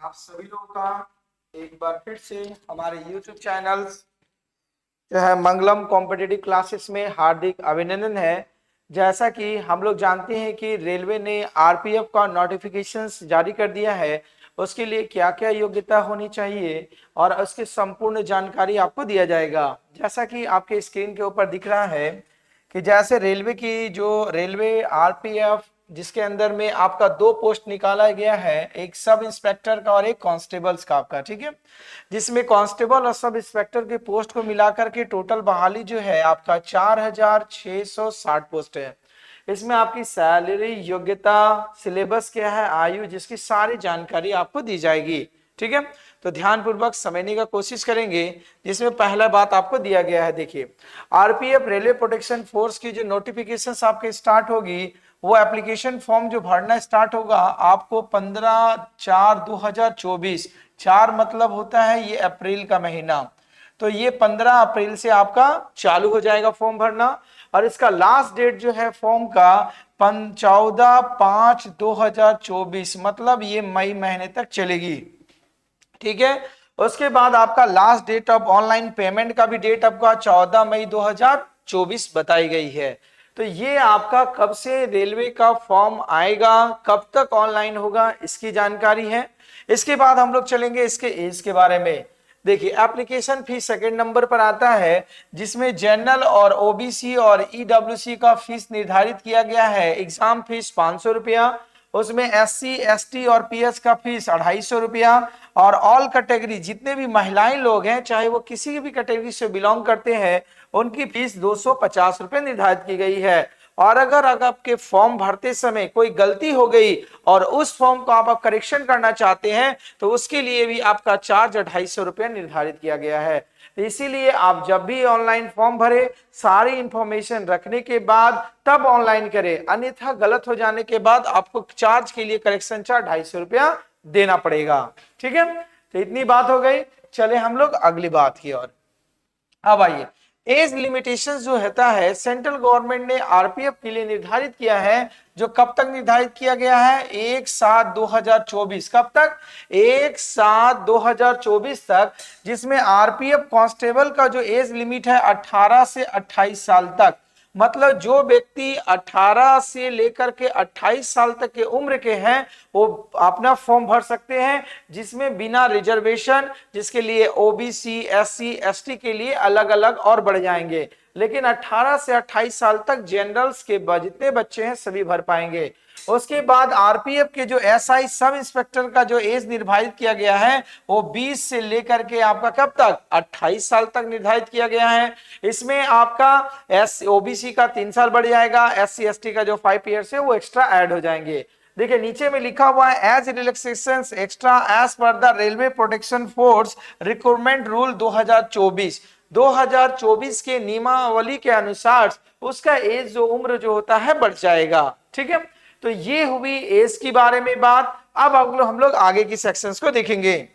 आप सभी लोगों का एक बार फिर से हमारे YouTube चैनल जो है मंगलम कॉम्पिटिटिव क्लासेस में हार्दिक अभिनंदन है। जैसा कि हम लोग जानते हैं कि रेलवे ने आरपीएफ का नोटिफिकेशंस जारी कर दिया है, उसके लिए क्या क्या योग्यता होनी चाहिए और उसकी संपूर्ण जानकारी आपको दिया जाएगा। जैसा कि आपके स्क्रीन के ऊपर दिख रहा है कि जैसे रेलवे की जो रेलवे आरपीएफ जिसके अंदर में आपका दो पोस्ट निकाला गया है, एक सब इंस्पेक्टर का और एक कांस्टेबल्स का आपका, ठीक है, जिसमें कांस्टेबल और सब इंस्पेक्टर के पोस्ट को मिलाकर के टोटल बहाली जो है आपका 4660 पोस्ट है। इसमें आपकी सैलरी, योग्यता, सिलेबस क्या है, आयु, जिसकी सारी जानकारी आपको दी जाएगी। ठीक है, तो ध्यान पूर्वक समझने का कोशिश करेंगे। जिसमें पहला बात आपको दिया गया है, देखिए आरपीएफ रेलवे प्रोटेक्शन फोर्स की जो नोटिफिकेशन आपके स्टार्ट होगी, वो एप्लीकेशन फॉर्म जो भरना स्टार्ट होगा आपको 15/4/2024, 4 मतलब होता है ये अप्रैल का महीना, तो ये 15 अप्रैल से आपका चालू हो जाएगा फॉर्म भरना। और इसका लास्ट डेट जो है फॉर्म का 14/5/2024, मतलब ये मई महीने तक चलेगी। ठीक है, उसके बाद आपका last date of online payment का भी डेट आपका 14 मई 2024 बताई गई है। तो ये आपका कब से रेलवे का फॉर्म आएगा, कब तक ऑनलाइन होगा, इसकी जानकारी है। इसके बाद हम लोग चलेंगे इसके एज के बारे में। देखिए एप्लीकेशन फीस सेकंड नंबर पर आता है, जिसमें जनरल और ओबीसी और ईडब्ल्यूसी का फीस निर्धारित किया गया है। एग्जाम फीस 500 रुपया, उसमें एससी एसटी और पीएस का फीस 250 रुपया, और ऑल कैटेगरी जितने भी महिलाएं लोग हैं, चाहे वो किसी भी कैटेगरी से बिलोंग करते हैं, उनकी फीस 250 रुपए निर्धारित की गई है। और अगर आपके फॉर्म भरते समय कोई गलती हो गई और उस फॉर्म को आप करेक्शन करना चाहते हैं, तो उसके लिए भी आपका चार्ज 250 रुपया निर्धारित किया गया है। इसीलिए आप जब भी ऑनलाइन फॉर्म भरे, सारी इंफॉर्मेशन रखने के बाद तब ऑनलाइन करें, अन्यथा गलत हो जाने के बाद आपको चार्ज के लिए करेक्शन चार्ज 250 रुपया देना पड़ेगा। ठीक है, तो इतनी बात हो गई। चले हम लोग अगली बात की ओर। अब आइए, एज लिमिटेशन जो होता है, सेंट्रल गवर्नमेंट ने आरपीएफ के लिए निर्धारित किया है, जो कब तक निर्धारित किया गया है, 1/7/2024। कब तक? 1/7/2024 तक, जिसमें आरपीएफ कांस्टेबल का जो एज लिमिट है 18 से 28 साल तक। मतलब जो व्यक्ति 18 से लेकर के 28 साल तक के उम्र के हैं, वो अपना फॉर्म भर सकते हैं, जिसमें बिना रिजर्वेशन, जिसके लिए ओबीसी एससी एसटी के लिए अलग अलग और बढ़ जाएंगे, लेकिन 18 से 28 साल तक जनरल्स के जितने बच्चे हैं सभी भर पाएंगे। उसके बाद आरपीएफ के जो एसआई सब इंस्पेक्टर का जो एज निर्धारित किया गया है, वो 20 से लेकर के आपका कब तक, 28 साल तक निर्धारित किया गया है। इसमें आपका ओबीसी का 3 साल बढ़ जाएगा, एससी एसटी का जो 5 ईयर्स है वो एक्स्ट्रा ऐड हो जाएंगे। देखिए नीचे में लिखा हुआ है, age relaxation extra age per the railway protection force recruitment rule 2024। 2024 के नियमावली के अनुसार उसका एज जो उम्र जो होता है बढ़ जाएगा। ठीक है, तो ये हुई एज की बारे में बात। अब हम लोग आगे की सेक्शंस को देखेंगे।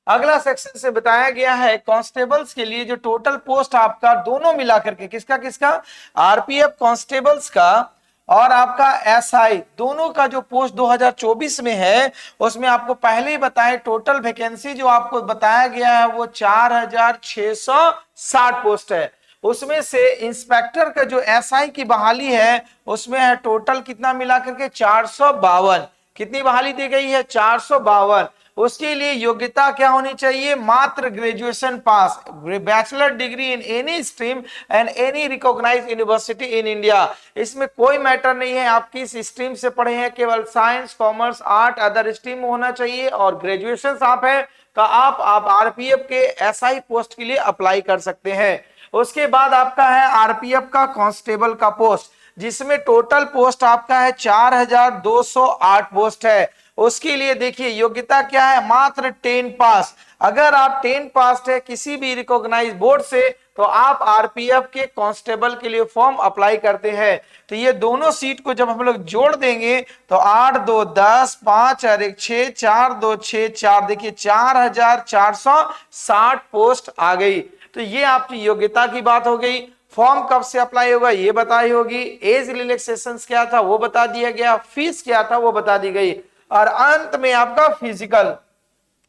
अगला सेक्शन से बताया गया है कांस्टेबल्स के लिए जो टोटल पोस्ट आपका दोनों मिलाकर के, किसका किसका, आरपीएफ कांस्टेबल्स का और आपका एसआई दोनों का जो पोस्ट 2024 में है, उसमें आपको पहले ही बताया टोटल वैकेंसी जो आपको बताया गया है वो 4660 पोस्ट है। उसमें से इंस्पेक्टर का जो एसआई की बहाली है, उसमें है टोटल कितना मिलाकर के 452। कितनी बहाली दी गई है, 452। उसके लिए योग्यता क्या होनी चाहिए, मात्र graduation pass, bachelor degree in any stream and any recognised university in India. इसमें कोई मैटर नहीं है आप किस स्ट्रीम से पढ़े हैं, केवल science, commerce, art, other stream होना चाहिए, और ग्रेजुएशन आप है तो आप आरपीएफ के एसआई पोस्ट के लिए अप्लाई कर सकते हैं। उसके बाद आपका है आरपीएफ का कांस्टेबल का पोस्ट, जिसमें टोटल पोस्ट आपका है 4208 पोस्ट है। उसके लिए देखिए योग्यता क्या है, मात्र 10 पास। अगर आप 10 पास है किसी भी रिकॉग्नाइज बोर्ड से, तो आप आरपीएफ के कांस्टेबल के लिए फॉर्म अप्लाई करते हैं। तो ये दोनों सीट को जब हम लोग जोड़ देंगे तो 8 2 10, 5 और 1 6, 4 2 6 4, देखिए 4460 पोस्ट आ गई। तो ये आपकी योग्यता की बात हो गई। फॉर्म कब से अप्लाई होगा ये बताई होगी, एज रिलैक्सेशन क्या था वो बता दिया गया, फीस क्या था वो बता दी गई। और अंत में आपका फिजिकल।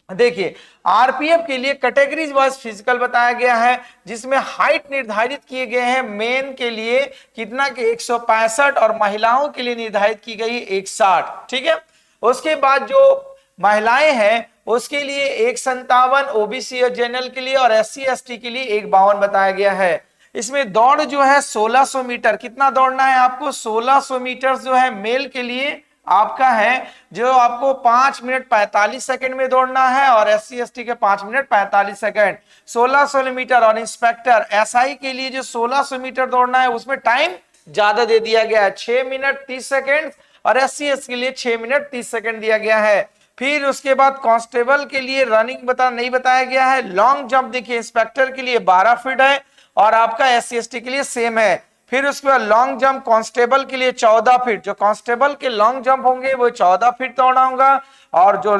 देखिए आरपीएफ के लिए कैटेगरीज वाइज फिजिकल बताया गया है, जिसमें हाइट निर्धारित किए गए हैं मेन के लिए कितना के 165 और महिलाओं के लिए निर्धारित की गई 160। ठीक है, उसके बाद जो महिलाएं हैं उसके लिए 157, ओबीसी और जनरल के लिए और एससी एसटी के लिए 152 बताया गया है। इसमें दौड़ जो है 1600 मीटर, कितना दौड़ना है आपको, 1600 मीटर जो है मेल के लिए आपका है, जो आपको 5 मिनट 45 सेकंड में दौड़ना है और एससी एसटी के 5 मिनट 45 सेकंड 1600 मीटर। और इंस्पेक्टर एसआई के लिए जो 1600 मीटर दौड़ना है उसमें टाइम ज्यादा दे दिया गया है, 6 मिनट 30 सेकंड, और एससी एसटी के लिए 6 मिनट 30 सेकंड दिया गया है। फिर उसके बाद कांस्टेबल के लिए रनिंग नहीं बताया गया है। लॉन्ग जंप देखिए इंस्पेक्टर के लिए 12 फीट है और आपका एससी एसटी के लिए सेम है। फिर उसके बाद लॉन्ग जंप कांस्टेबल के लिए 14 फीट, जो कांस्टेबल के लॉन्ग जंप होंगे वो 14 फीट दौड़ना होगा, और जो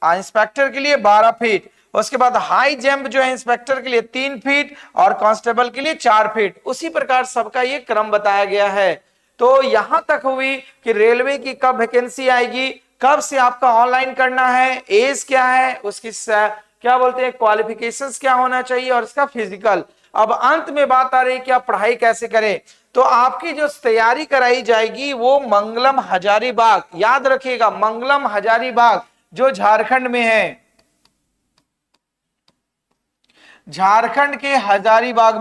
इंस्पेक्टर के लिए 12 फीट। उसके बाद हाई जंप जो है इंस्पेक्टर के लिए 3 फीट और कांस्टेबल के लिए 4 फीट। उसी प्रकार सबका ये क्रम बताया गया है। तो यहां तक हुई कि रेलवे की कब वैकेंसी आएगी, कब से आपका ऑनलाइन करना है, एज क्या है, उसकी क्या बोलते हैं क्वालिफिकेशंस क्या होना चाहिए और इसका फिजिकल। अब अंत में बात आ रही है कि आप पढ़ाई कैसे करें। तो आपकी जो तैयारी कराई जाएगी वो मंगलम हजारीबाग, याद रखिएगा मंगलम हजारीबाग जो झारखंड में है, झारखंड के हजारीबाग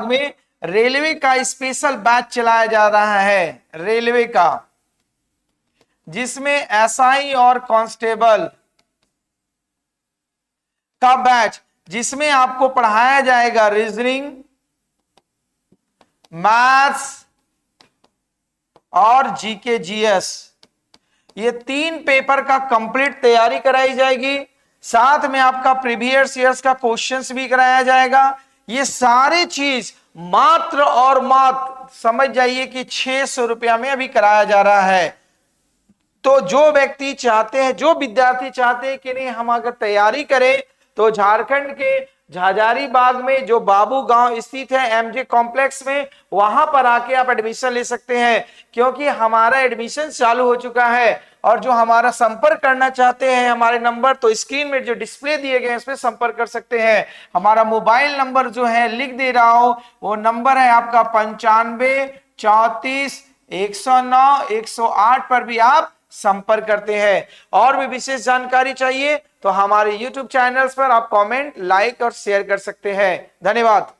में रेलवे का स्पेशल बैच चलाया जा रहा है, रेलवे का, जिसमें एसआई और कांस्टेबल का बैच, जिसमें आपको पढ़ाया जाएगा रीजनिंग, मैथ्स और जीके जीएस। ये 3 पेपर का कंप्लीट तैयारी कराई जाएगी। साथ में आपका प्रीवियस ईयर्स का क्वेश्चंस भी कराया जाएगा। ये सारी चीज मात्र और मात्र समझ जाइए कि 600 रुपया में अभी कराया जा रहा है। तो जो व्यक्ति चाहते हैं, जो विद्यार्थी चाहते हैं कि नहीं हम अगर तैयारी करें, तो झारखंड के हजारीबाग में जो बाबू गांव स्थित है एमजे कॉम्प्लेक्स में, वहां पर आके आप एडमिशन ले सकते हैं, क्योंकि हमारा एडमिशन चालू हो चुका है। और जो हमारा संपर्क करना चाहते हैं हमारे नंबर, तो स्क्रीन में जो डिस्प्ले दिए गए हैं उस पर संपर्क कर सकते हैं। हमारा मोबाइल नंबर जो है लिख दे रहा हूं, वो नंबर है आपका 95 34 109 108 पर भी आप संपर्क करते हैं। और भी विशेष जानकारी चाहिए तो हमारे YouTube चैनल्स पर आप कमेंट, लाइक और शेयर कर सकते हैं। धन्यवाद।